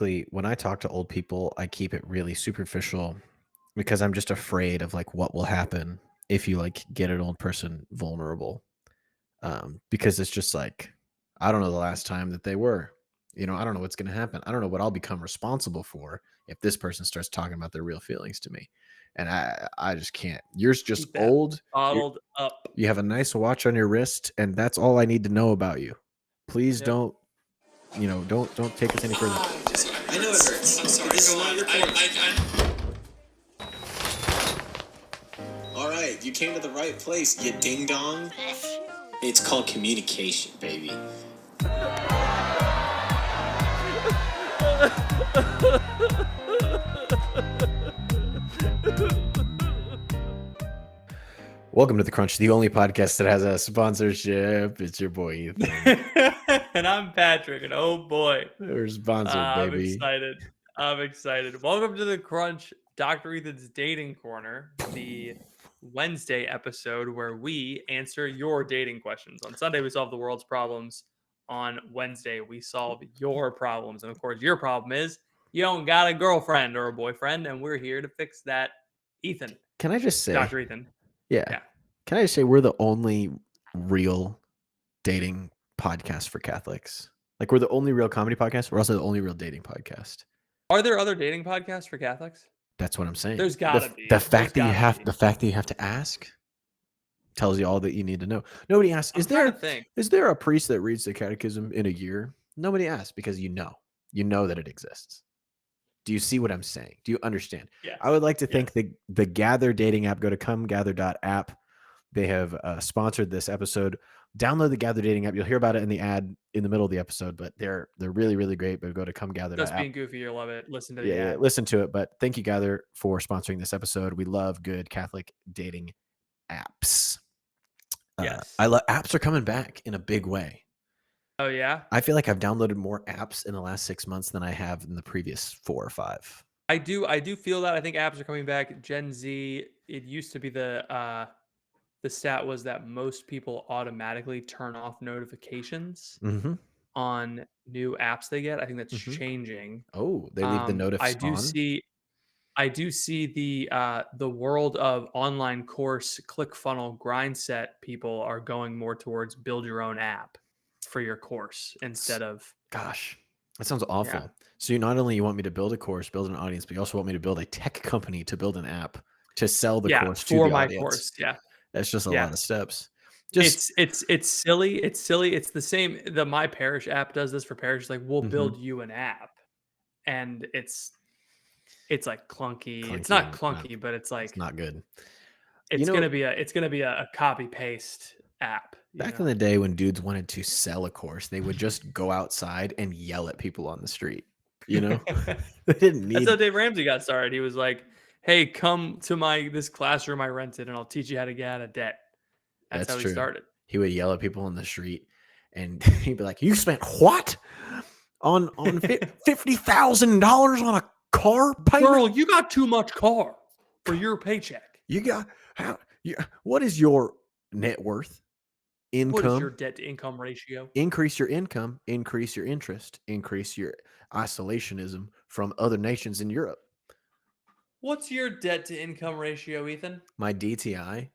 When I talk to old people, I keep it really superficial because I'm just afraid of like what will happen if you like get an old person vulnerable. Because it's just like I don't know the last time that they were. I don't know what's going to happen. I don't know what I'll become responsible for if this person starts talking about their real feelings to me. And I just can't. You're just Keep that old. You bottled up. you have a nice watch on your wrist, and that's all I need to know about you. Please Yep. don't take us any further. I know it hurts. I'm sorry. This is not your fault. All right, you came to the right place, you ding dong. It's called communication, baby. Welcome to the Crunch, the only podcast that has a sponsorship. It's your boy Ethan. And I'm Patrick, and oh boy, We're sponsored, I'm baby. excited. I'm excited. Welcome to the Crunch, Dr. Ethan's Dating Corner, the Wednesday episode where we answer your dating questions. On Sunday, we solve the world's problems. On Wednesday, we solve your problems. And of course, your problem is you don't got a girlfriend or a boyfriend, and we're here to fix that. Ethan, Can I just say, Dr. Ethan. yeah, Yeah. can I just say we're the only real dating podcast for Catholics? Like we're the only real comedy podcast. We're also the only real dating podcast. Are there other dating podcasts for Catholics? That's what I'm saying. There's gotta be. The There's fact that gotta be. the fact that you have to ask tells you all that you need to know. Nobody asks, I'm trying to think. is there a priest that reads the catechism in a year? Nobody asks because you know that it exists. Do you see what I'm saying? Do you understand? Yes. I would like to thank Yes. the Gather dating app. Go to comegather.app. They have sponsored this episode. Download the Gather dating app. You'll hear about it in the ad in the middle of the episode, but they're really, really great. But go to comegather.app. Just being goofy, you'll love it. Listen to the Yeah, ad. listen to it. But thank you, Gather, for sponsoring this episode. We love good Catholic dating apps. Yes. I love apps are coming back in a big way. Oh yeah. I feel like I've downloaded more apps in the last 6 months than I have in the previous 4 or 5. I do feel that. I think apps are coming back. Gen Z, it used to be the stat was that most people automatically turn off notifications Mm-hmm. on new apps they get. I think that's Mm-hmm. changing. Oh, they leave the I notifs do on? see the world of online course ClickFunnels grind set people are going more towards build your own app for your course instead of Gosh, that sounds yeah. awful. So not only you want me to build a course, build an audience, but you also want me to build a tech company to build an app to sell the course to For the my audience. course. Yeah. That's just a Yeah. lot of steps. Just It's silly. It's silly. It's the same. The My Parish app does this for parish. Like we'll Mhm. build you an app, and it's like clunky. It's Clunky not and clunky, but it's it's like not good. You it's know, gonna be a copy paste app. You back in know. the day when dudes wanted to sell a course, they would just go outside and yell at people on the street. You know, they didn't That's how need. Dave Ramsey got started. He was like, "Hey, come to this classroom I rented, and I'll teach you how to get out of debt." That's That's how he true. started. He would yell at people on the street, and he'd be like, "You spent what on $50,000 on a car payment? Girl, you got too much car for your paycheck. You got how? What is your net worth? What is your Income? debt to income ratio? Increase your income, increase your interest, increase your isolationism from other nations in Europe. What's your debt to income ratio, Ethan? My DTI, Yeah.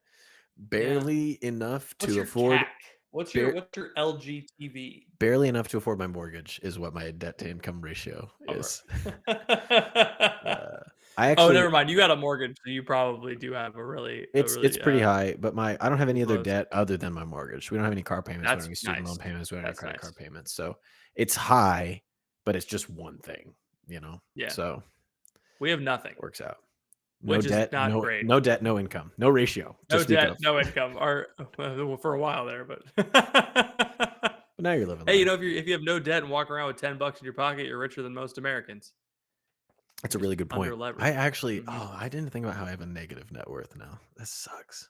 barely enough What's to your afford, CAC? What's bar- your LGTV? barely enough to afford my mortgage is what my debt to income ratio Over. is. I Oh, actually, never mind. You got a mortgage, so you probably do have a it's really pretty high, but I don't have any other close. debt other than my mortgage. We don't have any car payments. We don't have That's any student loan nice. payments. We don't have any That's credit nice. card payments. So it's high, but it's just one thing, Yeah. So We have nothing, works out. No which is debt, not great. no debt, no income, no ratio to No speak debt, of. no income. Or for a while there, but But now you're living hey, life. if you have no debt and walk around with $10 in your pocket, you're richer than most Americans. That's a You're just really good point. under leveraged. I actually, Mhm. I didn't think about how I have a negative net worth now. That sucks.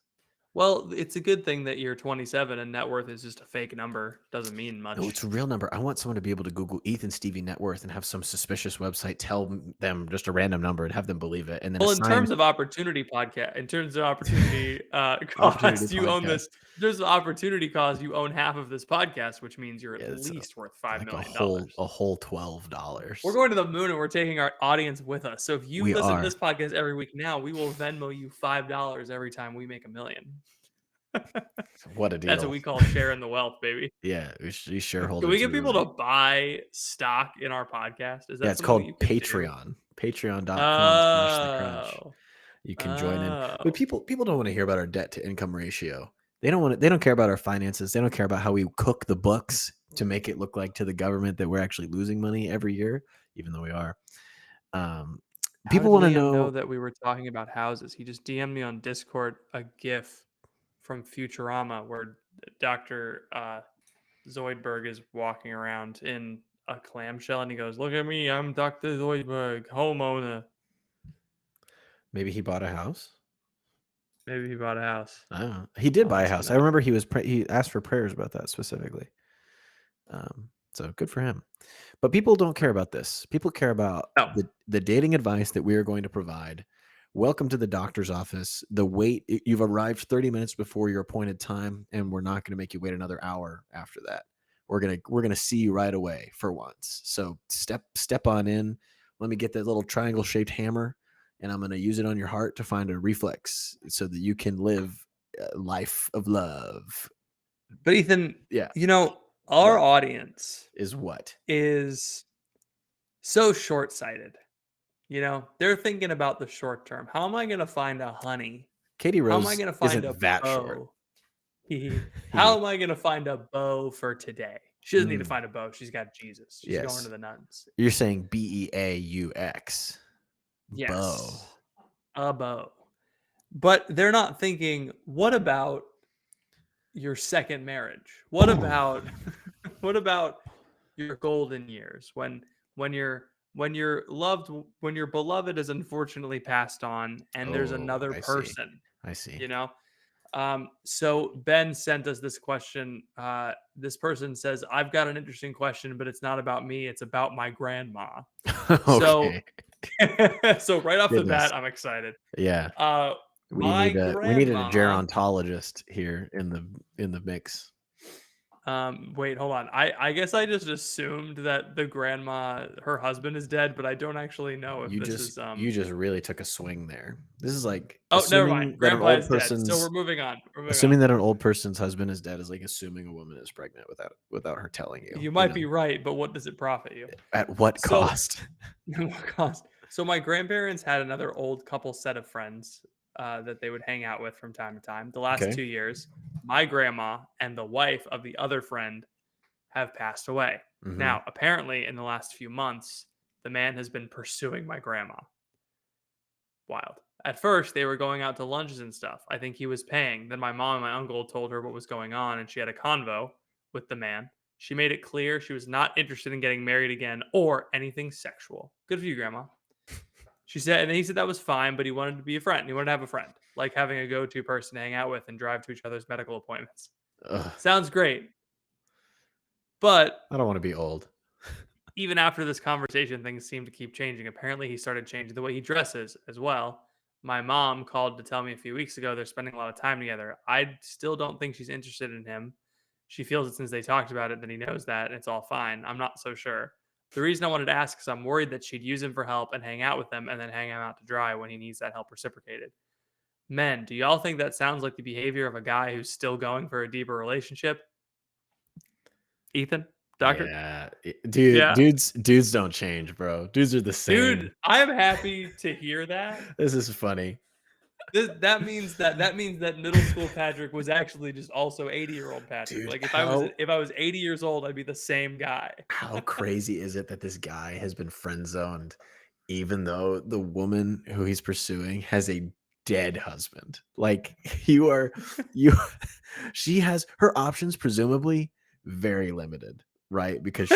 Well, it's a good thing that you're 27 and net worth is just a fake number. Doesn't mean much. No, it's a real number. I want someone to be able to Google Ethan Stevie net worth and have some suspicious website tell them just a random number and have them believe it, and then Well, in assign terms of opportunity podcast, in terms of opportunity opportunity cost, you own podcast. this. There's an opportunity cost. You own half of this podcast, which means you're Yeah, at it's least worth $5 like million. a whole $12. We're going to the moon and we're taking our audience with us. So if you We listen are. to this podcast every week now, we will Venmo you $5 every time we make $1 million. What a deal. That's what we call sharing the wealth, baby. Yeah, these shareholders. Can we get are people really- to buy stock in our podcast? Is that Yeah, it's something called that you can do? Patreon. Patreon.com/thecrunch. You can join in. Oh. But people don't want to hear about our debt to income ratio. They don't care about our finances. They don't care about how we cook the books to make it look like to the government that we're actually losing money every year, even though we are. People want to know that we were talking about houses. He just DM'd me on Discord a GIF from Futurama where Dr. Zoidberg is walking around in a clamshell and he goes, "Look at me, I'm Dr. Zoidberg, homeowner." maybe he bought a house. Maybe he bought a house. I don't know. He did I'll buy a ask him house. that. I remember he asked for prayers about that specifically. So good for him. But people don't care about this. People care about No. the dating advice that we are going to provide. Welcome to the doctor's office. You've arrived 30 minutes before your appointed time, and we're not going to make you wait another hour after that. We're gonna see you right away for once. So step on in. Let me get that little triangle shaped hammer, and I'm gonna use it on your heart to find a reflex so that you can live a life of love. But Ethan, Yeah, our What? audience is what? is so short-sighted. They're thinking about the short term. How am I going to find a honey? Katie How am I Rose going to find isn't a that bow? short. How am I going to find a bow for today? She doesn't need to Mm. find a bow. She's got Jesus. She's Yes. going to the nuns. You're saying BEAUX. Yes. Bow. A bow. But they're not thinking, what about your second marriage? What about your golden years when your beloved is unfortunately passed on and there's Oh, another I see. person, I see. so Ben sent us this question. This person says, I've got an interesting question, but it's not about me, it's about my grandma. Okay. So right off the Goodness. bat, I'm excited. Yeah. We My needed a grandma- gerontologist here in the mix. Wait, hold on. I guess I just assumed that the grandma, her husband is dead, but I don't actually know if You this just is you just really took a swing there. This is like Oh, never assuming mind. that an Grandpa old is dead. person's So we're moving on. assuming that an old person's husband is dead is like assuming a woman is pregnant without her telling you. You might know? be right, but what does it profit you? At what So- cost? What cost? So my grandparents had another old couple set of friends that they would hang out with from time to time. The last Okay. 2 years, my grandma and the wife of the other friend have passed away. Mhm. Now, apparently, in the last few months, the man has been pursuing my grandma. Wild. At first, they were going out to lunches and stuff. I think he was paying. Then my mom and my uncle told her what was going on, and she had a convo with the man. She made it clear she was not interested in getting married again or anything sexual. Good for you, Grandma. She said, and then he said that was fine, but he wanted to be a friend. He wanted to have a friend, like having a go-to person to hang out with and drive to each other's medical appointments. Ugh, Sounds great. But I don't want to be old. even after this conversation, things seem to keep changing. Apparently, he started changing the way he dresses as well. My mom called to tell me a few weeks ago they're spending a lot of time together. I still don't think she's interested in him. She feels it since they talked about it that he knows that, and it's all fine. I'm not so sure. The reason I wanted to ask is I'm worried that she'd use him for help and hang out with him and then hang him out to dry when he needs that help reciprocated. Men, do y'all think that sounds like the behavior of a guy who's still going for a deeper relationship? Ethan? Doctor? Yeah, dude. Yeah. Dudes don't change, bro. Dudes are the same. Dude, I'm happy to hear that. This is funny. That means that middle school Patrick was actually just also 80-year-old Patrick. Dude, Like if how- I was 80 years old, I'd be the same guy. How crazy is it that this guy has been friend zoned, even though the woman who he's pursuing has a dead husband? Like she has her options presumably very limited, right? Because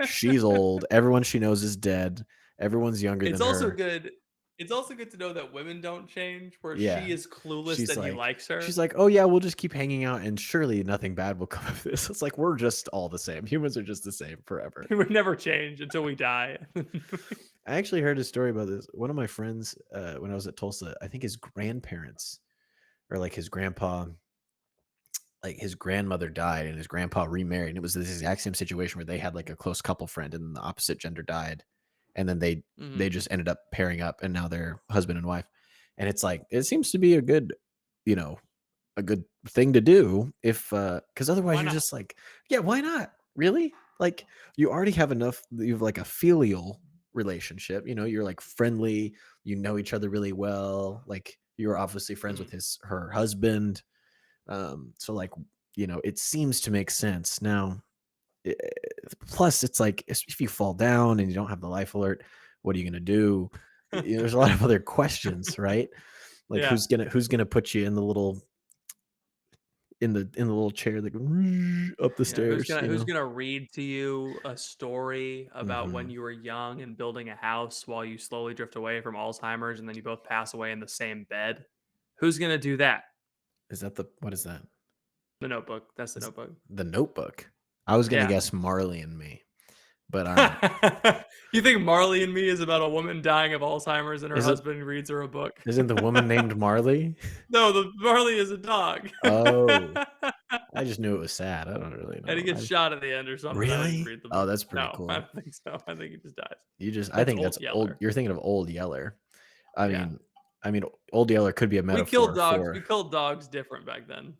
she's old. Everyone she knows is dead. Everyone's younger It's than also her. good. It's also good to know that women don't change, where Yeah. she is clueless She's that he like likes her. she's like, "Oh yeah, we'll just keep hanging out and surely nothing bad will come of this." It's like we're just all the same. Humans are just the same forever. It would never change until we die. I actually heard a story about this. One of my friends, when I was at Tulsa, I think his grandparents or like his grandpa, like his grandmother died and his grandpa remarried. And it was this exact same situation where they had like a close couple friend and then the opposite gender died. And then they Mhm. just ended up pairing up and now they're husband and wife. And it's like it seems to be a good, you know, a good thing to do if because otherwise Why you're not? just like, yeah, why not? Really? Like you already have enough, you have like a filial relationship, you're like friendly, you know each other really well, like you're obviously friends with Mhm. her husband. So like, it seems to make sense. Now, eh, plus it's like if you fall down and you don't have the life alert, what are you gonna do? There's a lot of other questions, right? Like Yeah. who's gonna put you in the little in the little chair that goes up the Yeah, who's stairs, gonna who's gonna read to you a story about when Mhm. you were young and building a house while you slowly drift away from Alzheimer's and then you both pass away in the same bed? Who's gonna do that? Is that the what is that? The Notebook. That's The Is Notebook. The Notebook? I was gonna Yeah. guess Marley and Me, but all right. You think Marley and Me is about a woman dying of Alzheimer's and her Is it husband reads her a book? isn't the woman named Marley? No, the Marley is a dog. Oh, I just knew it was sad. I don't really And he know. gets shot at the end or something. I didn't Really? read the Oh, book. that's pretty No, I cool. don't think so. I think he just dies. I That's think Old that's old. Yeller. You're thinking of Old Yeller. I Yeah. mean I mean, Old Yeller could be a We killed metaphor dogs. We for killed dogs different back then.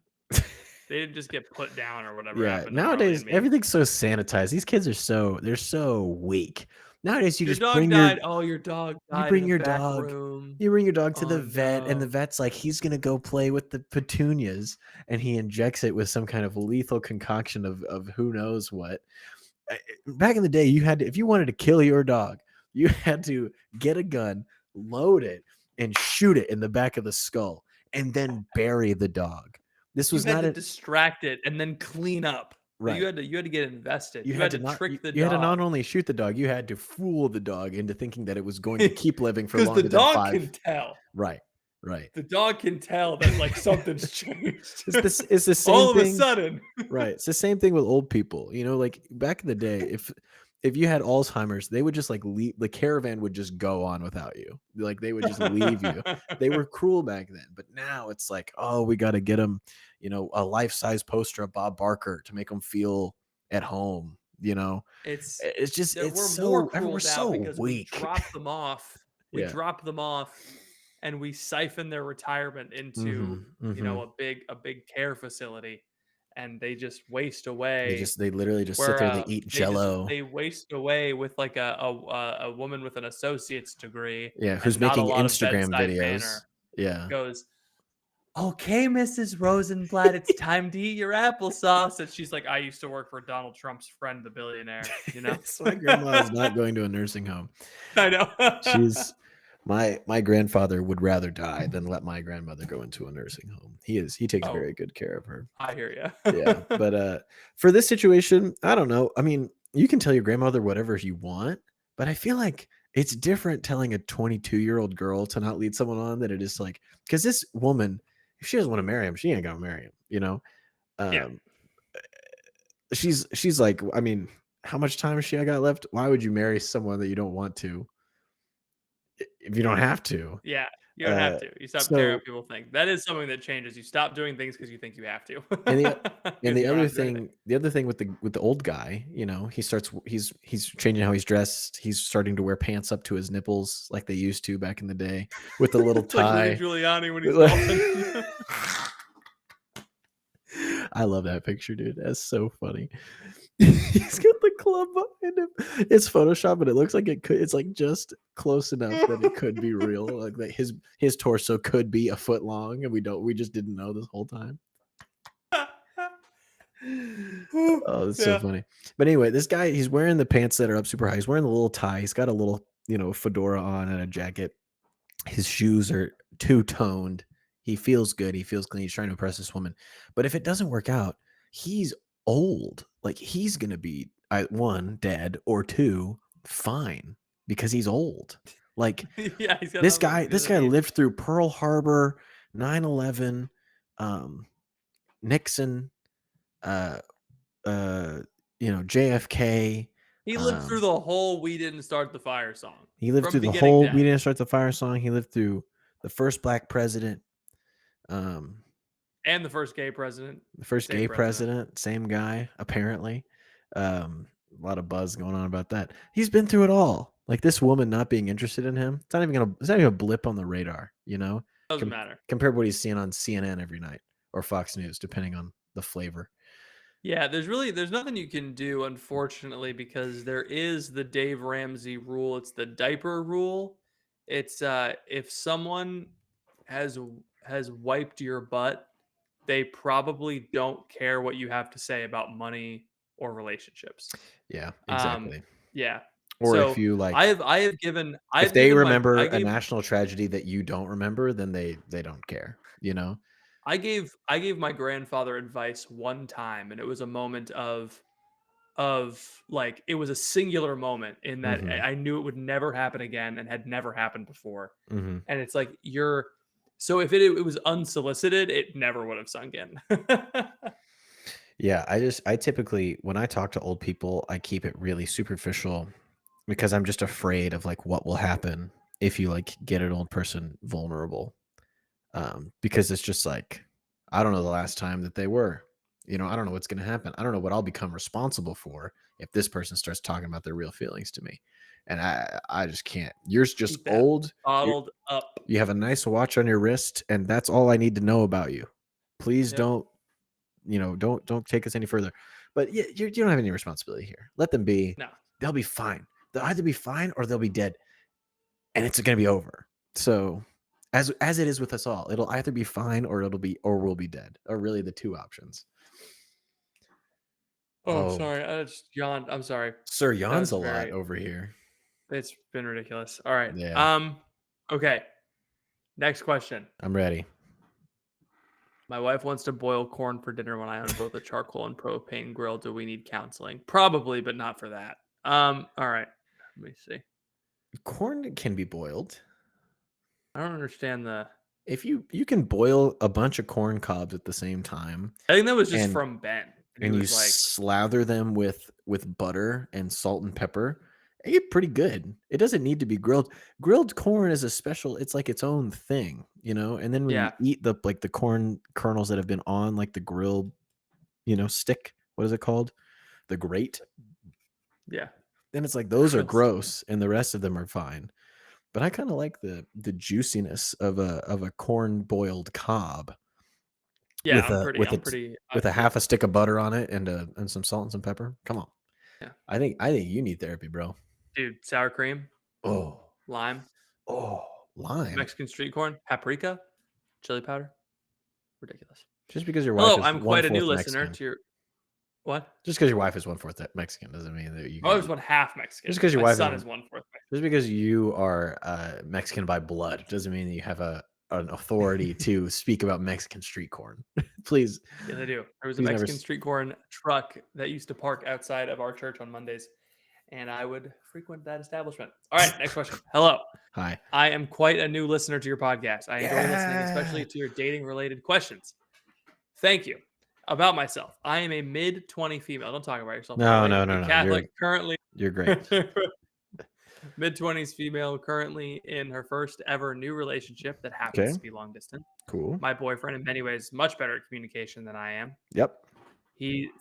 They didn't just get put down or whatever Yeah, happened to Marley nowadays and Me. everything's so sanitized. These kids are they're so weak. Nowadays you Your just dog bring your died. Oh, your dog You died in bring the your back dog room. you bring your dog to Oh the vet, and the no. vet's like, he's gonna go play with the petunias, and he injects it with some kind of lethal concoction of who knows what. Back in the day, you had to, if you wanted to kill your dog, you had to get a gun, load it, and shoot it in the back of the skull, and then bury the dog. This You was had not to a distract it and then clean up. Like, right. you had to get invested. You You had had to to not trick the you had to not dog. only shoot the dog, you had to fool the dog into thinking that it was going to keep living for Because the longer than dog 5. can tell. Right, right. The dog can tell that like something's changed. It's the same All of a thing. sudden. Right. It's the same thing with old people. Like back in the day, if you had Alzheimer's, they would just like leave the caravan would just go on without you. Like they would just leave you. They were cruel back then. But now it's like, oh, we got to get them, a life-size poster of Bob Barker to make them feel at home. It's It's just that it's we're more so cruel we're now so because we weak. drop them off. We Yeah. drop them off and we siphon their retirement into, Mhm. Mhm. a big care facility and they just waste They away just they literally just sit where there, they eat jello. they waste away with like a woman with an associate's degree Yeah, who's and not a making lot of Instagram bedside videos. manner Yeah. goes, "Okay, Mrs. Rosenblatt, it's time to eat your applesauce." And she's like, "I used to work for Donald Trump's friend, the billionaire," you know? So my grandma is not going to a nursing home. I know. She's my grandfather would rather die than let my grandmother go into a nursing home. He takes Oh, very good care of her. I hear Yeah, you. but for this situation, I don't know. I mean, you can tell your grandmother whatever you want, but I feel like it's different telling a 22-year-old girl to not lead someone on than it is like because this woman, if she doesn't want to marry him, she ain't gonna marry him. Yeah. Um, she's like, I mean, how much time has she got left? Why would you marry someone that you don't want to if you don't have to? Yeah. You don't have Uh, to. You stop caring so what people think. That is something that changes. You stop doing things because you think you have to. and the and Because the you don't other have to do anything. thing the other thing with the old guy, he's changing how he's dressed. He's starting to wear pants up to his nipples like they used to back in the day with the little It's like Rudy tie. Giuliani when he's golfing. I love that picture, dude. That's so funny. He's got the club behind him. It's Photoshop, but it looks like it's like just close enough that it could be real. Like that his torso could be a foot long, and we just didn't know this whole time. Oh, that's so Yeah. funny. But anyway, this guy, he's wearing the pants that are up super high. He's wearing the little tie. He's got a little, fedora on and a jacket. His shoes are two-toned. He feels good. He feels clean. He's trying to impress this woman. But if it doesn't work out, he's old. Like he's gonna be one, dead, or two, fine, because he's old. Like Yeah, he's got this nothing. guy, He this doesn't guy need. lived through Pearl Harbor, 9/11, um, Nixon, uh, uh, JFK. He lived through Um, the whole "We Didn't Start the Fire" song he lived from through the beginning whole to "We end, Didn't Start the Fire" song. He lived through the first black president, um, and the first gay president, the first same gay president. president, same guy, apparently. A lot of buzz going on about that. He's been through it all. Like this woman not being interested in him, it's not even a blip on the radar, Doesn't com- matter. compared to what he's seeing on CNN every night or Fox News, depending on the flavor. Yeah, there's nothing you can do, unfortunately, because there is the Dave Ramsey rule. It's the diaper rule. It's if someone has has wiped your butt, they probably don't care what you have to say about money or relationships. Yeah, Um, exactly. yeah. Or if So you like, if I've they given my remember a national tragedy that you don't remember, then they don't care, I gave my grandfather advice one time, and it was a moment of like it was a singular moment in that Hmm. I knew it would never happen again and had never happened before. Hmm. And it's like you're so if it was unsolicited, it never would have sunk in. Yeah, I typically, when I talk to old people, I keep it really superficial because I'm just afraid of like what will happen if you like get an old person vulnerable. Because it's just like, I don't know the last time that they were. I don't know what's going to happen. I don't know what I'll become responsible for if this person starts talking about their real feelings to me. And I just can't. You're just Keep that old. You bottled up. you have a nice watch on your wrist, and that's all I need to know about you. Please Yep. don't take us any further. But yeah, you don't have any responsibility here. Let them be. No. They'll be fine. They'll either be fine or they'll be dead, and it's going to be over. So, as it is with us all, it'll either be fine or we'll be dead. Are really the two options. Oh, Oh, sorry. I just yawned. I'm sorry. Sir That yawns was a lot very over here. it's been ridiculous. All right. Yeah, Okay. Next question. I'm ready. My wife wants to boil corn for dinner when I own both a charcoal and propane grill. Do we need counseling? Probably, but not for that. All right. Let me see. Corn can be boiled. I don't understand the If you can boil a bunch of corn cobs at the same time, I think that was just and from Ben. And he and you was like, slather them with butter and salt and pepper, they get pretty good. It doesn't need to be grilled. Grilled corn is a special, it's like its own thing, and then when you yeah, eat the corn kernels that have been on like the grilled, stick, what is it called? The grate. yeah. Then it's like those are Grill stick. gross and the rest of them are fine. But I kind of like the juiciness of a corn boiled cob Yeah, with a with I'm its pretty with a yeah, half a stick of butter on it and some salt and some pepper. Come on. yeah. I think you need therapy, bro. Dude, sour cream, Oh, lime, oh, lime. Mexican street corn, paprika, chili powder. Ridiculous. Just because your wife Hello, is I'm one quite a new fourth listener Mexican. to your what? Just because your wife is one fourth Mexican doesn't mean that My wife's one half just Mexican. because your My wife is son is one fourth just because you are Mexican by blood doesn't mean that you have an authority to speak about Mexican street corn. Please, Yeah, they do. There was a please never. Mexican street corn truck that used to park outside of our church on Mondays, and I would frequent that establishment. All right, next question. Hello. Hi. I am quite a new listener to your podcast. I enjoy listening, Yeah. especially to your dating related questions. Thank you. About myself, I am a mid 20 female. Don't talk about yourself, by the No, way. no, A no, no. Catholic, currently You're great. mid 20s female, currently in her first ever new relationship that happens Okay. to be long distance. Cool. My boyfriend, in many ways, much better at communication than I am. Yep.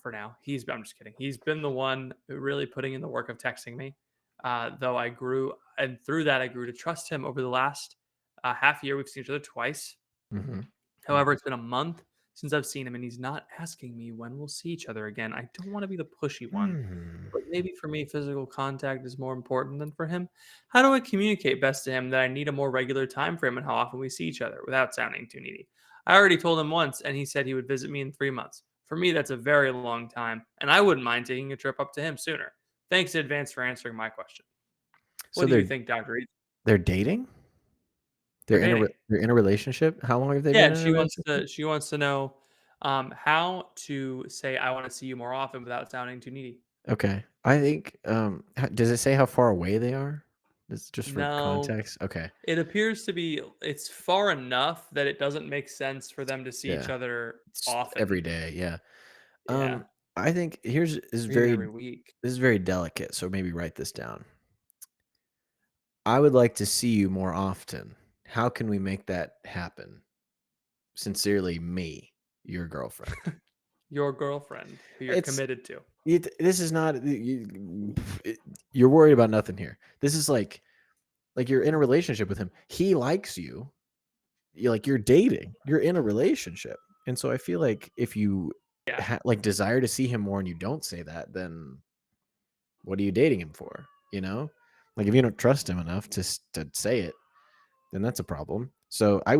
For now, I'm just kidding. He's been the one really putting in the work of texting me. Though I grew, and through that, I grew to trust him over the last half year. We've seen each other twice. Hmm. However, it's been a month since I've seen him, and he's not asking me when we'll see each other again. I don't want to be the pushy one, Hmm. but maybe for me, physical contact is more important than for him. How do I communicate best to him that I need a more regular time frame and how often we see each other without sounding too needy? I already told him once, and he said he would visit me in 3 months. For me, that's a very long time, and I wouldn't mind taking a trip up to him sooner. Thanks in advance for answering my question. So What do you think, Dr. Reed? they're dating? They're dating. They're in a relationship? How long have they Yeah, been and in a relationship? she wants to know how to say I want to see you more often without sounding too needy. Okay. I think does it say how far away they are? This just for No, context. Okay. it appears to be it's far enough that it doesn't make sense for them to see each Yeah. other It's every often. day. Yeah. Yeah, I think here's or even every week. this is very delicate, so maybe write this down. I would like to see you more often. How can we make that happen? Sincerely, me, your girlfriend. Your girlfriend who you're It's committed to. this is not you're worried about nothing here. This is like you're in a relationship with him. He likes you. You're dating. You're in a relationship. And so I feel like if you Yeah. like desire to see him more and you don't say that, then what are you dating him for? You know, like if you don't trust him enough to say it, then that's a problem. So Yeah, I and,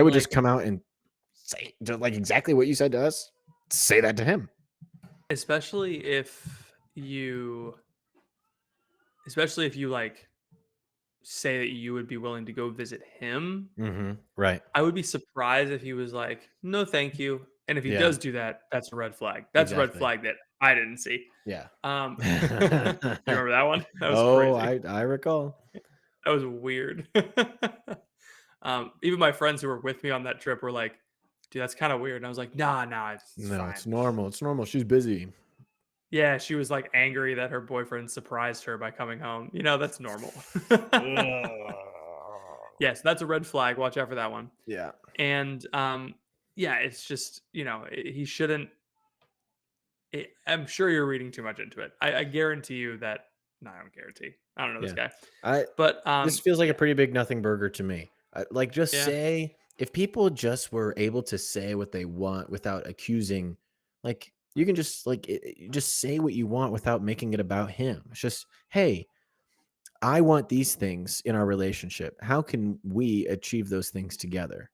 would just like, come out and say like exactly what you said to us. Say that to him. especially if you especially if you, like, say that you would be willing to go visit him, Mm-hmm. Right. I would be surprised if he was like, "No, thank you." And if he Yeah. does do that, that's a red flag. That's a red Exactly. flag that I didn't see. Yeah. You remember that one? That was Oh, crazy. I recall. That was weird. Even my friends who were with me on that trip were like, "Dude, that's kinda weird." And I was like, "Nah, nah, it's No, fine." it's normal. It's normal. She's busy. Yeah, she was, like, angry that her boyfriend surprised her by coming home. That's normal. Ugh. Yes, that's a red flag, watch out for that one. Yeah. And, yeah, it's just, he shouldn't I'm sure you're reading too much into it. I guarantee you that no, I don't guarantee. I don't know this Yeah. guy. I But, This feels like a yeah, pretty big nothing burger to me. Like just yeah. say if people just were able to say what they want without accusing, like you can just just say what you want without making it about him. It's just, hey, I want these things in our relationship. How can we achieve those things together?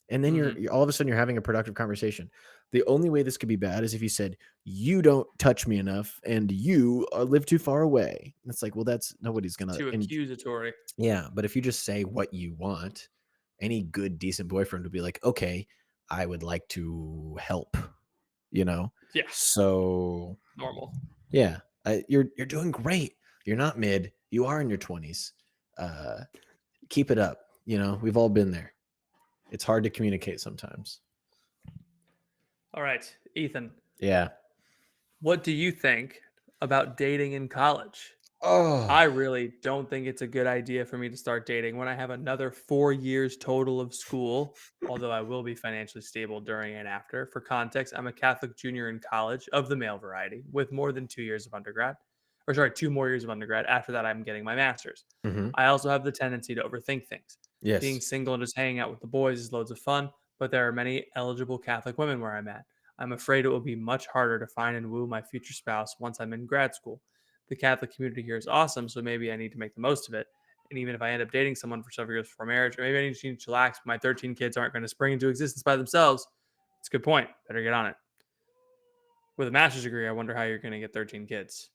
And then Mhm. all of a sudden you're having a productive conversation. The only way this could be bad is if you said, "You don't touch me enough, and you live too far away." And it's like, well, that's nobody's gonna. Too And accusatory. yeah, but if you just say what you want, any good, decent boyfriend would be like, "Okay, I would like to help." You know. Yeah, So normal. yeah, you're doing great. You're not mid. You are in your 20s. Uh, Keep it up. We've all been there. It's hard to communicate sometimes. Alright, Ethan, Yeah. what do you think about dating in college? Oh. I really don't think it's a good idea for me to start dating when I have another 4 years total of school, although I will be financially stable during and after. For context, I'm a Catholic junior in college of the male variety with more than 2 years of undergrad. Or sorry, 2 more years of undergrad. After that, I'm getting my master's. Mhm. I also have the tendency to overthink things. Being Yes. single and just hanging out with the boys is loads of fun, but there are many eligible Catholic women where I'm at. I'm afraid it will be much harder to find and woo my future spouse once I'm in grad school. The Catholic community here is awesome, so maybe I need to make the most of it. And even if I end up dating someone for several years before marriage, or maybe I need to chillax, my 13 kids aren't going to spring into existence by themselves. It's a good point. Better get on it. With a master's degree, I wonder how you're going to get 13 kids.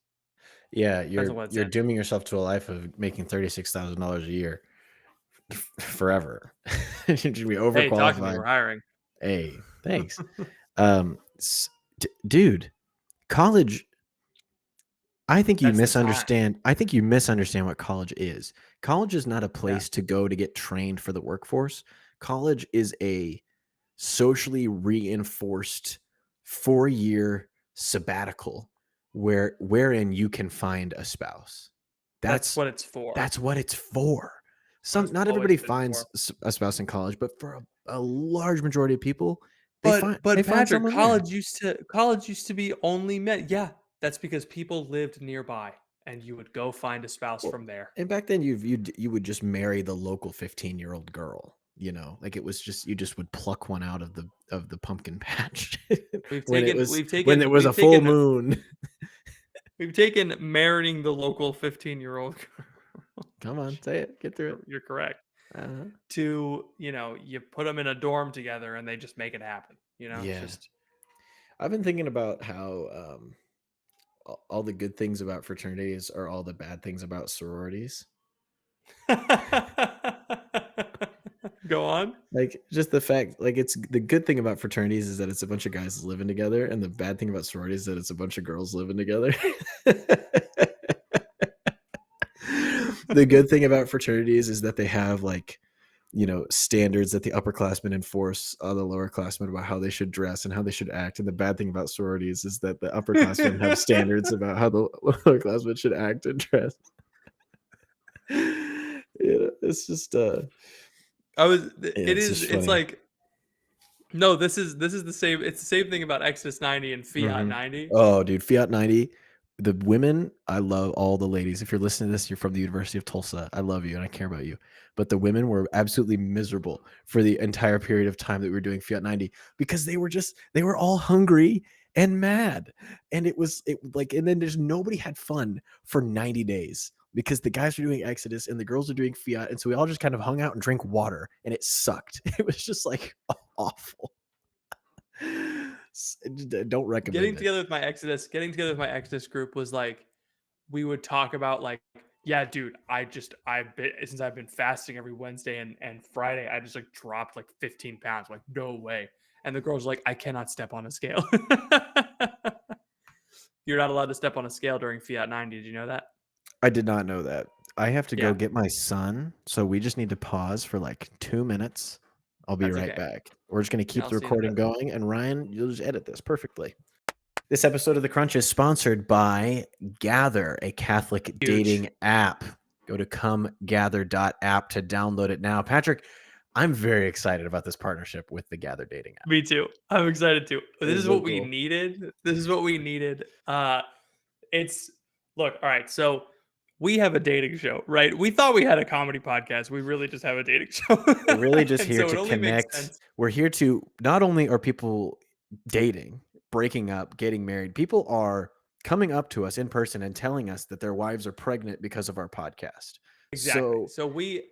Yeah, Depends on what it's you're in. dooming yourself to a life of making $36,000 a year forever. You should be Hey, talk to me. We're overqualified. hiring. Hey, thanks. Dude, college. I think you That's the time. misunderstand. I think you misunderstand what college is. College is not a Yeah. place to go to get trained for the workforce. College is a socially reinforced 4-year sabbatical wherein you can find a spouse. That's That's what it's for. that's what it's for. That's Not always everybody been finds for. a spouse in college, but for a large majority of people, they But find Patrick, someone there. college used to be only men. Yeah, that's because people lived nearby, and you would go find a spouse Well, from there. and back then you would just marry the local 15-year-old girl, like it was just you just would pluck one out of the pumpkin patch We've when it taken was we've when taken it was a we've full taken moon. we've taken marrying the local 15-year-old girl. Come on, say it. Get through it. You're correct. Uh-huh. To, you put them in a dorm together and they just make it happen. It's Yeah. just I've been thinking about how all the good things about fraternities are all the bad things about sororities. Go on. Like just the fact, like it's the good thing about fraternities is that it's a bunch of guys living together, and the bad thing about sororities is that it's a bunch of girls living together. The good thing about fraternities is that they have like, standards that the upperclassmen enforce on the lowerclassmen about how they should dress and how they should act. And the bad thing about sororities is that the upperclassmen have standards about how the lowerclassmen should act and dress. It's just It's like, no, this is the same. It's the same thing about Exodus 90 and Fiat 90. Oh, dude, Fiat 90. The women, I love all the ladies. If you're listening to this, you're from the University of Tulsa. I love you and I care about you. But the women were absolutely miserable for the entire period of time that we were doing Fiat 90 because they were all hungry and mad. And and then there's nobody had fun for 90 days because the guys were doing Exodus and the girls were doing Fiat. And so we all just kind of hung out and drank water and it sucked. It was just like awful. Don't recommend Getting together with my Exodus group was like, we would talk about like, yeah, dude, since I've been fasting every Wednesday and Friday, I just like dropped like 15 pounds. Like, no way. And the girls were like, I cannot step on a scale. You're not allowed to step on a scale during Fiat 90. Did you know that? I did not know that. I have to go get my son, so we just need to pause for like 2 minutes. I'll be right back. We're just going to keep the recording going, and Ryan, you'll just edit this perfectly. This episode of The Crunch is sponsored by Gather, a Catholic dating app. Go to comegather.app to download it now. Patrick, I'm very excited about this partnership with the Gather dating app. Me too. I'm excited too. This is what we needed. Look, all right, so we have a dating show, right? We thought we had a comedy podcast. We really just have a dating show. We're really just here to connect. We're here to, not only are people dating, breaking up, getting married, people are coming up to us in person and telling us that their wives are pregnant because of our podcast. Exactly.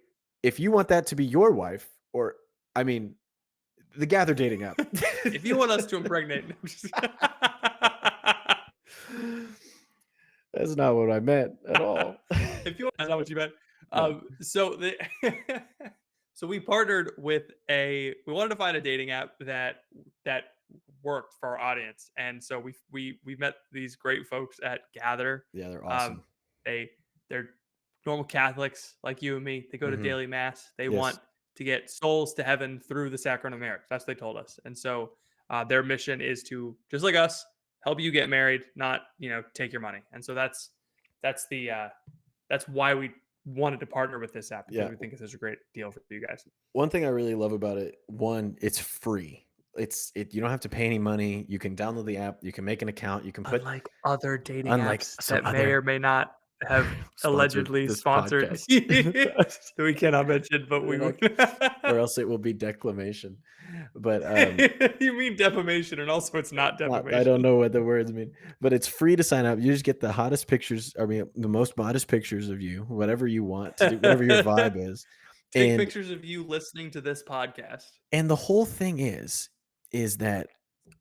If you want that to be your wife, the Gather dating app. If you want us to impregnate. That's not what I meant at all. That's not what you meant. So we partnered with we wanted to find a dating app that worked for our audience. And so we met these great folks at Gather. Yeah, they're awesome. They're normal Catholics like you and me. They go to daily mass. They want to get souls to heaven through the sacrament of marriage. That's what they told us. And so their mission is to, just like us, help you get married, not, take your money. And so that's why we wanted to partner with this app, because we think it's such a great deal for you guys. One thing I really love about it, it's free. You don't have to pay any money. You can download the app. You can make an account. You can put, unlike other dating apps that may or may not have allegedly sponsored that we cannot mention, but we would, or else it will be declamation. But you mean defamation, and also it's not defamation. I don't know what the words mean, but it's free to sign up. You just get the hottest pictures. The most modest pictures of you, whatever you want to do, whatever your vibe is. Take pictures of you listening to this podcast. And the whole thing is that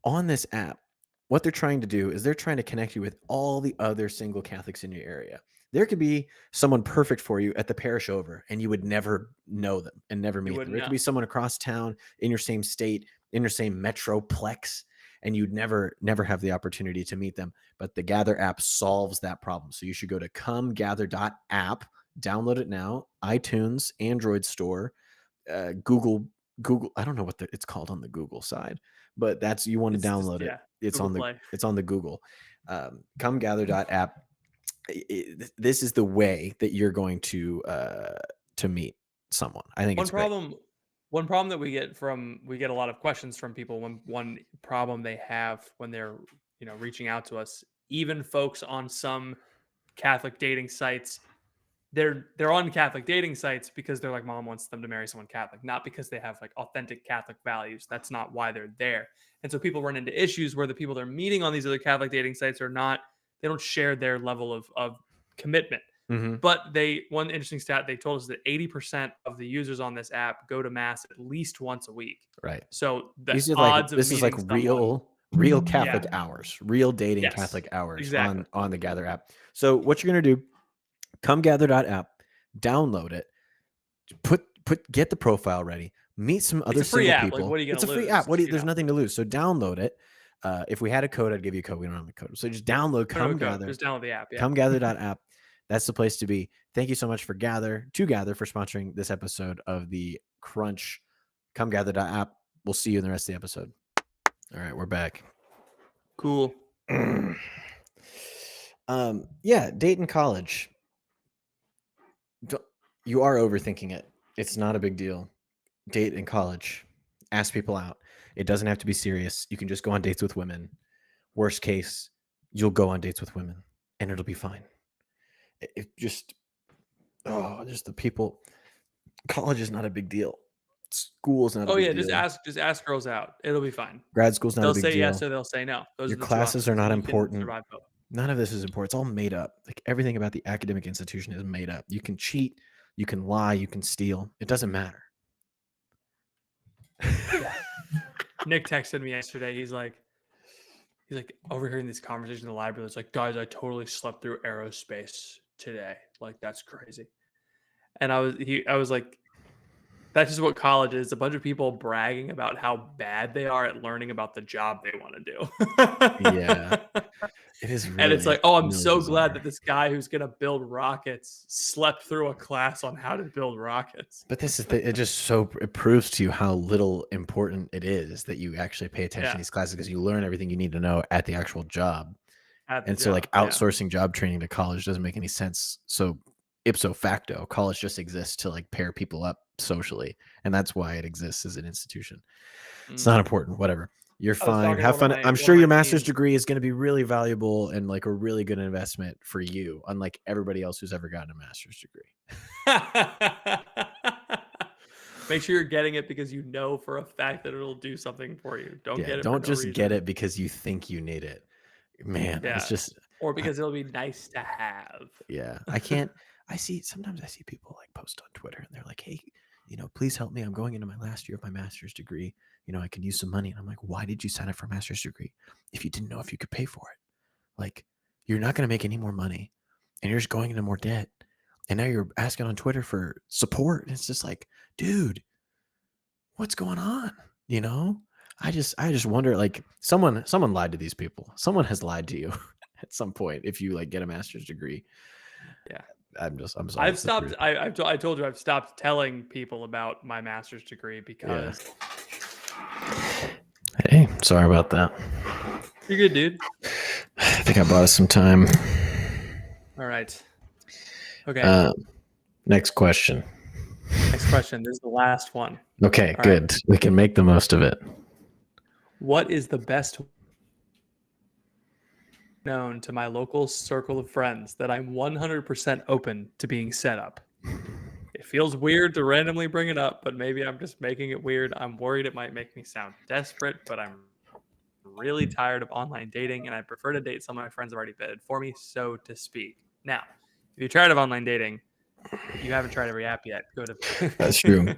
on this app, what they're trying to do is they're trying to connect you with all the other single Catholics in your area. There could be someone perfect for you at the parish over, and you would never know them and never meet them. There could be someone across town in your same state, in your same metroplex, and you'd never have the opportunity to meet them. But the Gather app solves that problem. So you should go to comegather.app, download it now, iTunes, Android store, Google. I don't know what it's called on the Google side, but you want to download it. It's on the Google. Comegather.app. This is the way that you're going to meet someone. I think one problem that we get a lot of questions from people. One problem they have when they're reaching out to us, even folks on some Catholic dating sites, they're on Catholic dating sites because they're like, mom wants them to marry someone Catholic, not because they have like authentic Catholic values. That's not why they're there. And so people run into issues where the people they're meeting on these other Catholic dating sites they don't share their level of commitment. Mm-hmm. But one interesting stat, they told us that 80% of the users on this app go to mass at least once a week. Right. So this is like real Catholic hours, real dating Catholic hours on the Gather app. So what you're going to do, comegather.app, download it, get the profile ready, meet some other single people. Like, what are you gonna it's a free app. There's nothing to lose. So download it. If we had a code, I'd give you a code. We don't have a code. So just download Comegather. Just download the app. Yeah. Comegather.app. That's the place to be. Thank you so much for Gather for sponsoring this episode of the Crunch. Come Gather.app. We'll see you in the rest of the episode. All right, we're back. Cool. Yeah, date in college. You are overthinking it. It's not a big deal. Date in college. Ask people out. It doesn't have to be serious. You can just go on dates with women. Worst case, you'll go on dates with women and it'll be fine. Just the people. College is not a big deal. School's not a big deal. Just ask girls out. It'll be fine. Grad school's not They'll a big say deal. yes or they'll say no. Those Your are the classes are not You can important. survive both. None of this is important. It's all made up. Like everything about the academic institution is made up. You can cheat, you can lie, you can steal. It doesn't matter. Nick texted me yesterday. He's like overhearing this conversation in the library. It's like, guys, I totally slept through aerospace today. Like, that's crazy. And I was like, that's just what college is. A bunch of people bragging about how bad they are at learning about the job they want to do. Yeah. It is really, and it's like, oh, I'm really so bizarre. glad that this guy who's going to build rockets slept through a class on how to build rockets. But this is it proves to you how little important it is that you actually pay attention to these classes, because you learn everything you need to know at the actual job. So like outsourcing job training to college doesn't make any sense. So ipso facto, college just exists to like pair people up socially, and that's why it exists as an institution. It's not important. Whatever. You're fine. Have fun. I'm sure your master's degree is going to be really valuable and like a really good investment for you, unlike everybody else who's ever gotten a master's degree. Make sure you're getting it because you know for a fact that it'll do something for you. Don't just get it because you think you need it. Man, it's just, or because it'll be nice to have. Yeah. Sometimes I see people like post on Twitter and they're like, hey, please help me. I'm going into my last year of my master's degree. I could use some money. And I'm like, why did you sign up for a master's degree if you didn't know if you could pay for it? Like, you're not going to make any more money and you're just going into more debt. And now you're asking on Twitter for support. And it's just like, dude, what's going on? I just wonder, like, someone lied to these people. Someone has lied to you at some point if you like get a master's degree. Yeah. I'm sorry. I've stopped. I told you I've stopped telling people about my master's degree because. Yeah. Hey, sorry about that. You're good, dude. I think I bought us some time. All right. Okay. Next question. This is the last one. Okay, good. Right. We can make the most of it. What is the best known to my local circle of friends that I'm 100% open to being set up? It feels weird to randomly bring it up, but maybe I'm just making it weird. I'm worried it might make me sound desperate, but I'm really tired of online dating, and I prefer to date some of my friends have already vetted for me, so to speak. Now, if you're tired of online dating, you haven't tried every app yet. Go to That's true.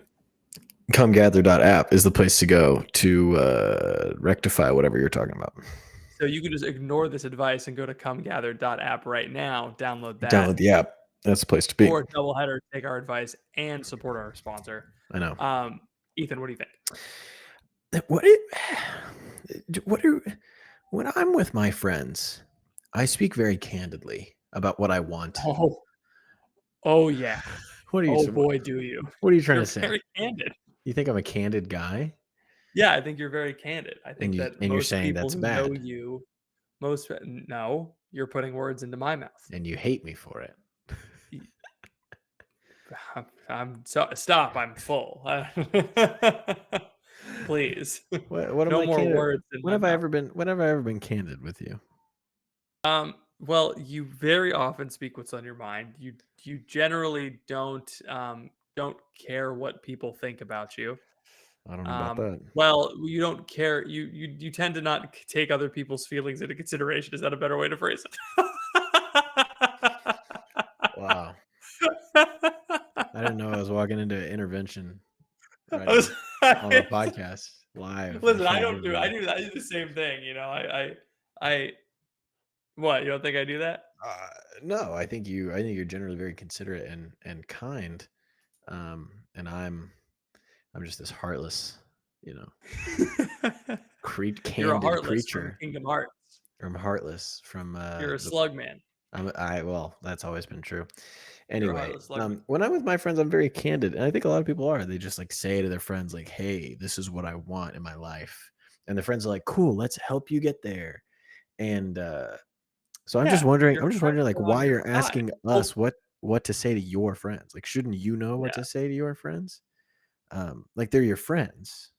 Comegather.app is the place to go to rectify whatever you're talking about. So you can just ignore this advice and go to comegather.app right now. Download that. Download the app. That's the place to be. Or doubleheader, take our advice and support our sponsor. I know. Ethan, what do you think? When I'm with my friends, I speak very candidly about what I want. Oh yeah. What are you? Oh boy, do you? What are you trying to say? Very candid. You think I'm a candid guy? Yeah, I think you're very candid. I think that and you're saying that's bad. Know you, no, you're putting words into my mouth. And you hate me for it. Stop. I'm full. Please. What no more words. When have I ever been candid with you? Well, you very often speak what's on your mind. You generally don't care what people think about you. I don't know about that. Well, you don't care. You tend to not take other people's feelings into consideration. Is that a better way to phrase it? Wow. I didn't know I was walking into an intervention on a podcast live. Listen, I do the same thing. What, you don't think I do that? No, I think you're generally very considerate and kind. And I'm just this heartless, candid You're a heartless creature. from Kingdom Hearts. I'm heartless from You're a slug man. Well, that's always been true. You're a Anyway, heartless slugger. when I'm with my friends, I'm very candid, and I think a lot of people are. They just like say to their friends, like, "Hey, this is what I want in my life," and the friends are like, "Cool, let's help you get there." And so I'm just Yeah, wondering, your I'm just friends wondering, like, are on why your you're side. asking Well, us what to say to your friends. Like, shouldn't you know what yeah. to say to your friends? Like they're your friends,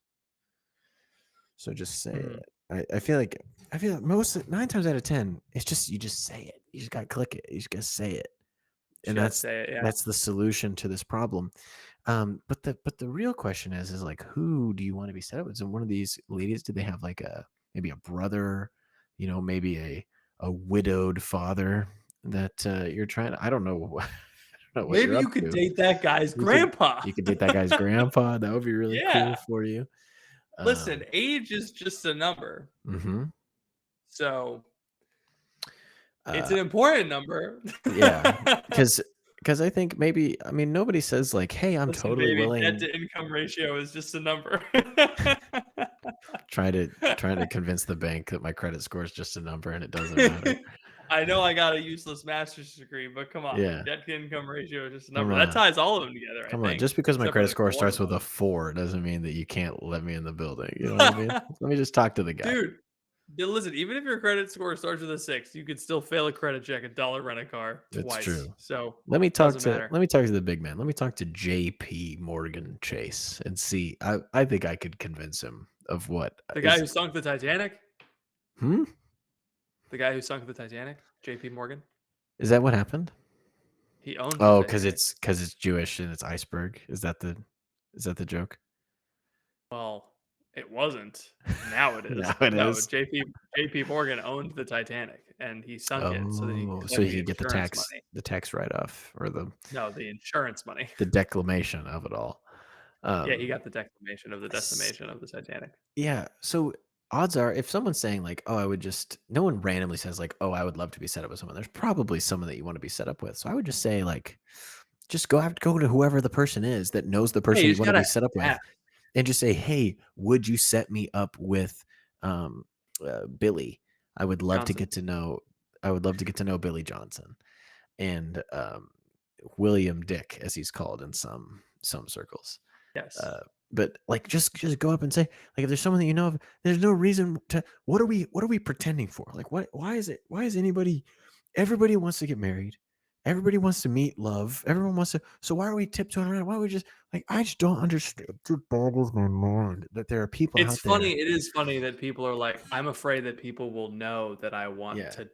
so just say Mhm. it. I feel like most 9 times out of 10, it's just you just say it. You just gotta click it. You just gotta say it, and Just say it, yeah. that's the solution to this problem. But the real question is like, who do you want to be set up with? And one of these ladies, do they have like maybe a brother, maybe a widowed father that you're trying to? I don't know. I don't know what Maybe you're up you could to. date that guy's You could grandpa. you could date that guy's grandpa. That would be really Yeah. cool for you. Listen, Um, age is just a number. mhm. So it's Uh, an important number. yeah, because I think maybe, I mean, nobody says like, "Hey, I'm Listen, totally baby, debt willing." to income ratio is just a number. Trying to convince the bank that my credit score is just a number and it doesn't matter. I know I got a useless master's degree, but come on, Yeah, debt to income ratio is just a come number. That on. ties all of them together, I Come on, think, just because my except for credit the score corn starts with a one. 4 doesn't mean that you can't let me in the building, you know what I mean? Let me just talk to the guy. Dude, listen, even if your credit score starts with a 6, you could still fail a credit check and dollar rent a car It's twice. true. So Let doesn't to matter. let me talk to the big man. Let me talk to JP Morgan Chase and see. I think I could convince him of what The guy is. who sunk the Titanic, Hmm? the guy who sunk the Titanic, JP Morgan, Is that what happened? he owns the Oh, because Titanic. it's Jewish and it's iceberg. Is that the joke? Well, it wasn't. Now it Now is. it No, is. JP Morgan owned the Titanic and he sunk it so that he could Oh, so collect he the could get the insurance tax money. the tax write off or No, the insurance money. the declamation of it all. Yeah, he Um, got the declamation of the s- decimation of the Titanic. yeah. So odds are, if someone's saying like, "Oh, I would just," no one randomly says like, "Oh, I would love to be set up with someone." There's probably someone that you want to be set up with. So I would just say like, just go to whoever the person is that knows the Yeah, person you you just want to gotta be set up with, ask. and just say, "Hey, would you set me up with um, Billy? I would love to Johnson. get to know. I would love to get to know Billy Johnson and William Dick, as he's called in some circles." Yes. Uh, but like, just go up and say, like, if there's someone that you know of, there's no reason to. What are we pretending for? Like, what? Why is it? Why is anybody? Everybody wants to get married. Everybody wants to meet love. Everyone wants to. So why are we tiptoeing around? Why are we just like? I just don't understand. It boggles my mind that there are people It's out there. funny, it is funny that people are like, "I'm afraid that people will know that I want Yeah. to,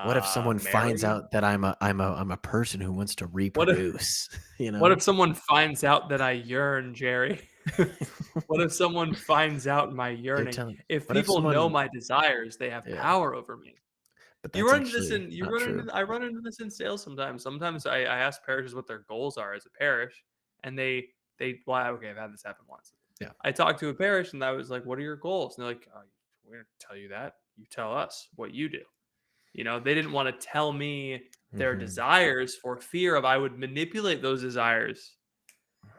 What if someone finds marry." out that I'm a person who wants to What if reproduce? You what know. if someone finds out that I yearn, Jerry? What if someone finds out my You're yearning? telling. If What if people know someone? my desires, they have Yeah, power over me. but You that's run into this actually in you not run true. into I run into this in sales sometimes. Sometimes I ask parishes what their goals are as a parish, and well, okay, I've had this happen once. Yeah. I talked to a parish and I was like, "What are your goals?" And they're like, "We're gonna tell you that. You tell us what you do." They didn't want to tell me their Hmm. desires for fear of I would manipulate those desires,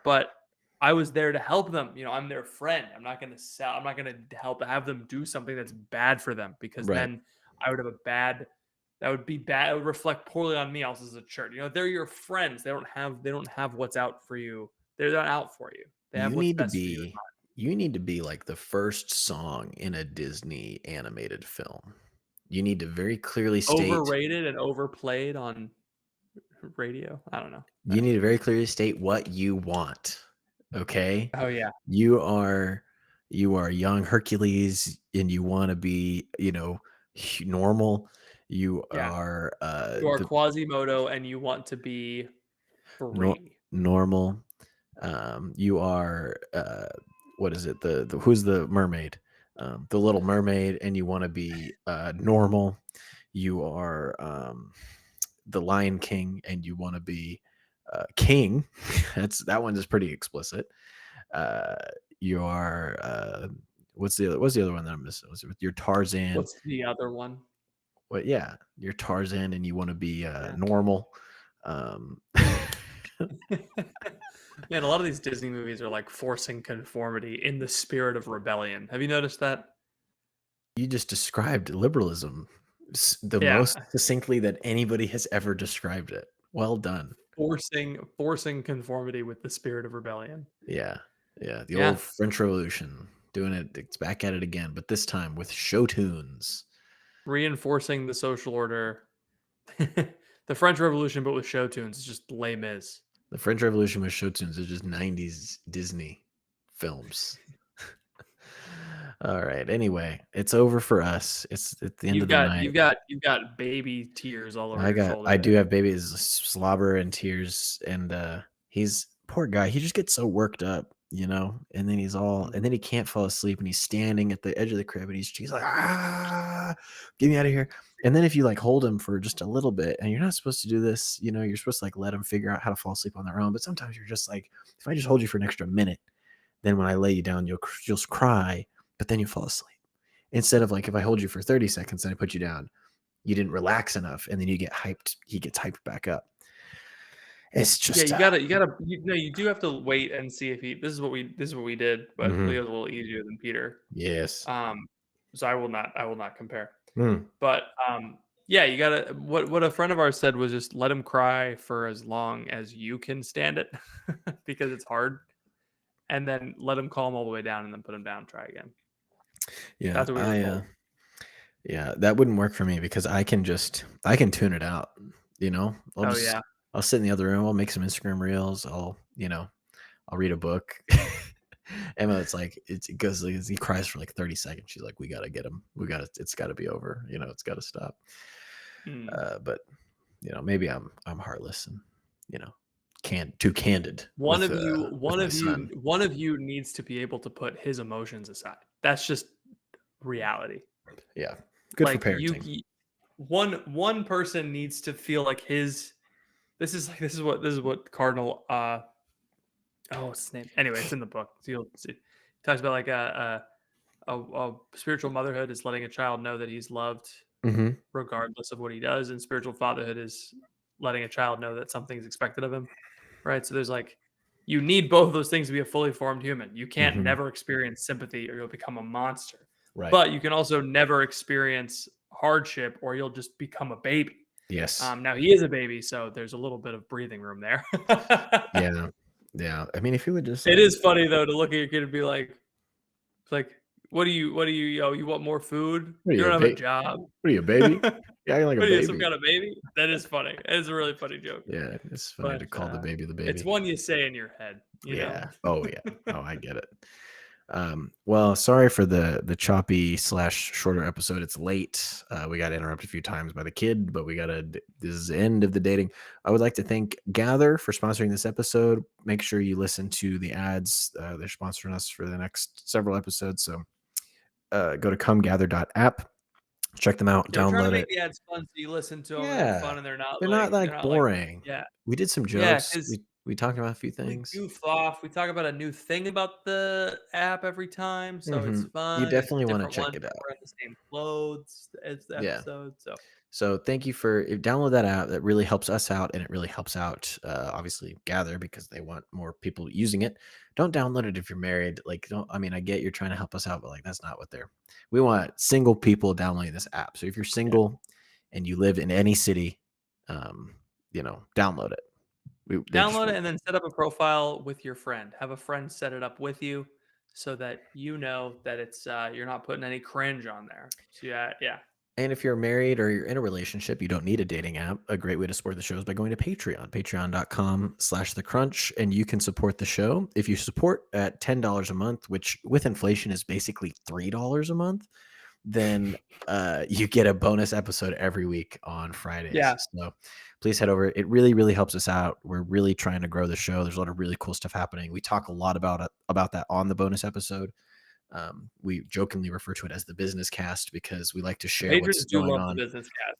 but I was there to help them. I'm their friend. I'm not going to sell. I'm not going to help have them do something that's bad for them because Right. then I would have a bad. That would be bad. It would reflect poorly on me also as a church. They're your friends. They don't have what's out for you. They're not out for you. They have You what's need to best for you in be you need to be like the first song in a Disney animated film. You need to very clearly mind. state Overrated and overplayed on radio. I don't know. you need to very clearly state what you want. Okay? Oh yeah, You are young Hercules and you want to be, normal. You yeah. are You are the Quasimodo and you want to be free. normal. You are what is it? The who's the mermaid? The Little Mermaid, and you want to be normal. You are the Lion King, and you want to be king. That one is pretty explicit. Uh, you are what's the other one that I'm missing? Was it with your Tarzan? What's the other one? What? Yeah, you're Tarzan, and you want to be Yeah. normal. Um, Man, a lot of these Disney movies are like forcing conformity in the spirit of rebellion. Have you noticed that? you just described liberalism the Yeah. most succinctly that anybody has ever described it. Well done. Forcing conformity with the spirit of rebellion. Yeah. Yeah. The Yeah. old French Revolution doing it. It's back at it again, but this time with show tunes. Reinforcing the social order. The French Revolution, but with show tunes. It's just Les Mis. The French Revolution with show tunes is just 90s Disney films. All right. Anyway, it's over for us. It's at the end of the night. You've got baby tears all over your shoulder. I do have babies slobber and tears, and he's poor guy. He just gets so worked up, and then and then he can't fall asleep, and he's standing at the edge of the crib, and he's like, get me out of here. And then if you like hold him for just a little bit, and you're not supposed to do this, you're supposed to like let him figure out how to fall asleep on their own. But sometimes you're just like, if I just hold you for an extra minute, then when I lay you down, you'll just cry, but then you fall asleep. Instead of like, if I hold you for 30 seconds and I put you down, you didn't relax enough, and then you get hyped. He gets hyped back up. It's just you do have to wait and see if this is what we did, but Leo's a little easier than Peter. Yes. So I will not compare. Mm. But yeah, you gotta. What a friend of ours said was just let him cry for as long as you can stand it, because it's hard, and then let him calm all the way down, and then put him down. Try again. Yeah, that's what we were told. Yeah, that wouldn't work for me because I can tune it out. I'll sit in the other room. I'll make some Instagram reels. I'll read a book. Emma, it goes like he cries for like 30 seconds. She's like, we got to get him. It's got to be over. It's got to stop. But maybe I'm heartless and too candid. One of you needs to be able to put his emotions aside. That's just reality. Yeah. Good for parenting. One person needs to feel like this is what Cardinal what's his name? Anyway, it's in the book. So you'll see. It talks about like a spiritual motherhood is letting a child know that he's loved regardless of what he does, and spiritual fatherhood is letting a child know that something's expected of him. Right? So there's you need both of those things to be a fully formed human. You can't never experience sympathy or you'll become a monster. Right. But you can also never experience hardship or you'll just become a baby. Yes. Now he is a baby, so there's a little bit of breathing room there. Yeah. Yeah. I mean, if you would just it is funny though to look at your kid and be like, what do you you want more food? You don't have a job. What are you, a baby? Yeah, you're like a baby. Some kind of baby? That is funny. It's a really funny joke. Yeah, it's funny to call the baby the baby. It's one you say in your head. You know? Oh yeah. Oh, I get it. Well, sorry for the choppy / shorter episode. It's late. We got interrupted a few times by the kid, but this is the end of the dating. I would like to thank Gather for sponsoring this episode. Make sure you listen to the ads. They're sponsoring us for the next several episodes. So go to comegather.app. Check them out. Download trying to make it. The ads fun, so you listen to them. And they're fun, and they're not boring. We did some jokes. Yeah, we talked about a few things. We goof off. We talk about a new thing about the app every time, so it's fun. You definitely want to check it out. We're in the same clothes as the episode, So thank you for download that app. That really helps us out, and it really helps out obviously Gather because they want more people using it. Don't download it if you're married. I get you're trying to help us out, but that's not what we want single people downloading this app. So if you're single and you live in any city, download it. Download it and then set up a profile with your friend. Have a friend set it up with you so that you know that it's you're not putting any cringe on there. So yeah. And if you're married or you're in a relationship, you don't need a dating app. A great way to support the show is by going to Patreon, patreon.com/thecrunch, and you can support the show. If you support at $10 a month, which with inflation is basically $3 a month, then you get a bonus episode every week on Fridays. Yeah. So please head over. It really, really helps us out. We're really trying to grow the show. There's a lot of really cool stuff happening. We talk a lot about that on the bonus episode. We jokingly refer to it as the business cast because we like to share what's going on.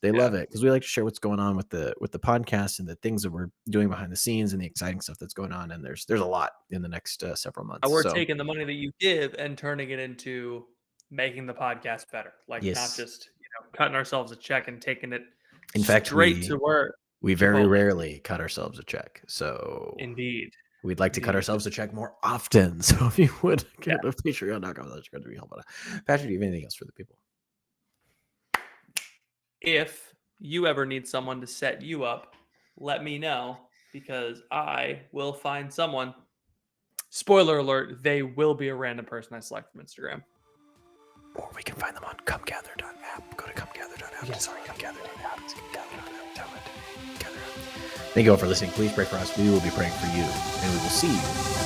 They love it because we like to share what's going on with the podcast and the things that we're doing behind the scenes and the exciting stuff that's going on. And there's a lot in the next several months. We're taking the money that you give and turning it into making the podcast better. Not just cutting ourselves a check and taking it straight to work. We very rarely cut ourselves a check. So indeed. We'd like to cut ourselves a check more often. So if you would go to patreon.com, that's going to be helpful. Patrick, do you have anything else for the people? if you ever need someone to set you up, let me know because I will find someone. Spoiler alert, they will be a random person I select from Instagram. Or we can find them on comegather.app. Go to comegather.app. Yes. Sorry, comegather.app. It's comegather.app. Gather. Thank you all for listening. Please pray for us. We will be praying for you. And we will see you